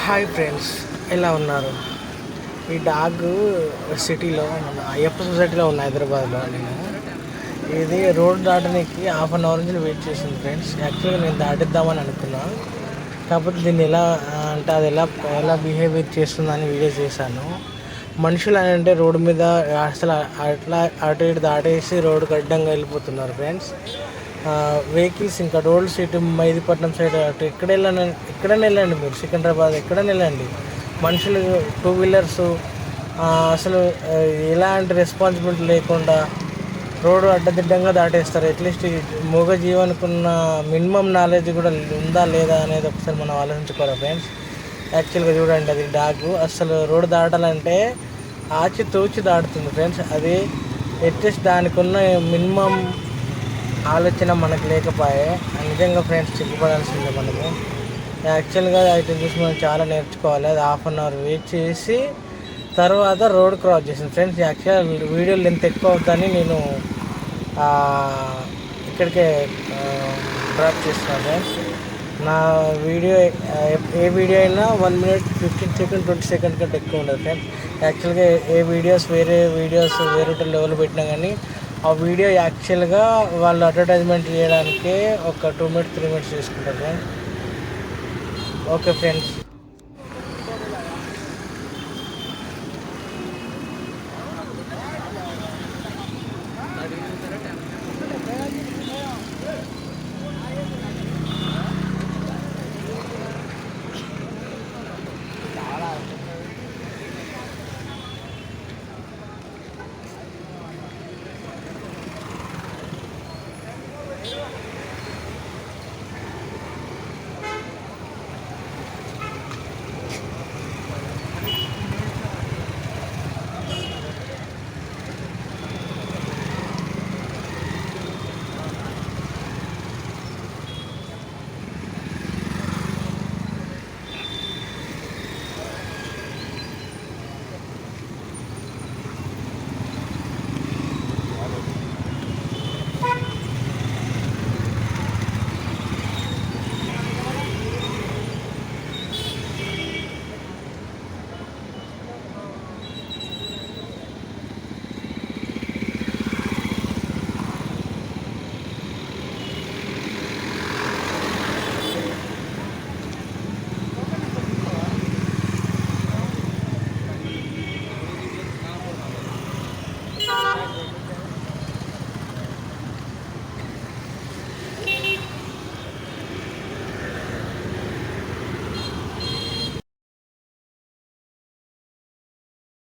Hi friends, ఎలా ఉన్నారు? ఈ డాగ్ సిటీలో మన అయ్యప్ప సొసైటీలో ఉన్న హైదరాబాద్లో. నేను ఇది రోడ్ దాటడానికి ½ అవర్ నుంచి వెయిట్ చేసింది ఫ్రెండ్స్. యాక్చువల్గా నేను దాటిద్దామని అనుకున్నా, కాకపోతే దీన్ని ఎలా అంటే అది ఎలా ఎలా బిహేవియర్ చేస్తుందని వీడియో చేశాను. మనుషులు అని అంటే రోడ్డు మీద అసలు అట్లా అటు ఇటు దాటేసి రోడ్డుకి అడ్డంగా వెళ్ళిపోతున్నారు ఫ్రెండ్స్. వెహికల్స్ ఇంకా రోడ్ సైడ్ మైదీపట్నం సైడ్ అటు ఎక్కడైనా వెళ్ళండి, మీరు సికింద్రాబాద్ ఎక్కడైనా వెళ్ళండి, మనుషులు టూ వీలర్స్ అసలు ఎలాంటి రెస్పాన్సిబిలిటీ లేకుండా రోడ్డు అడ్డదిడ్డంగా దాటేస్తారు. అట్లీస్ట్ మూగ జీవానికి ఉన్న మినిమం నాలెడ్జ్ కూడా ఉందా లేదా అనేది ఒకసారి మనం ఆలోచించుకోవాలి ఫ్రెండ్స్. యాక్చువల్గా చూడండి, అది డాగ్ అసలు రోడ్డు దాటాలంటే ఆచి తూచి దాటుతుంది ఫ్రెండ్స్. అది అట్లీస్ట్ దానికి ఉన్న మినిమం ఆలోచన మనకు లేకపోయే. నిజంగా ఫ్రెండ్స్ సిగ్గుపడాల్సిందే మనము. యాక్చువల్గా అయితే చూసి మనం చాలా నేర్చుకోవాలి. అది ½ అవర్ వెయిట్ చేసి తర్వాత రోడ్ క్రాస్ చేసింది ఫ్రెండ్స్. యాక్చువల్గా వీడియో లెంత్ ఎక్కువ అవుతుందని నేను ఇక్కడికే డ్రాప్ చేస్తున్నాను ఫ్రెండ్స్. నా వీడియో ఏ వీడియో అయినా 1 minute 15 seconds 20 seconds కంటే ఎక్కువ ఉండదు ఫ్రెండ్స్. యాక్చువల్గా ఏ వీడియోస్ వేరే లెవెల్ పెట్టినా కానీ ఆ వీడియో యాక్చువల్గా వాళ్ళు అడ్వర్టైజ్మెంట్ చేయడానికే ఒక 2 minutes 3 minutes తీసుకుంటారు ఫ్రెండ్స్. Okay friends.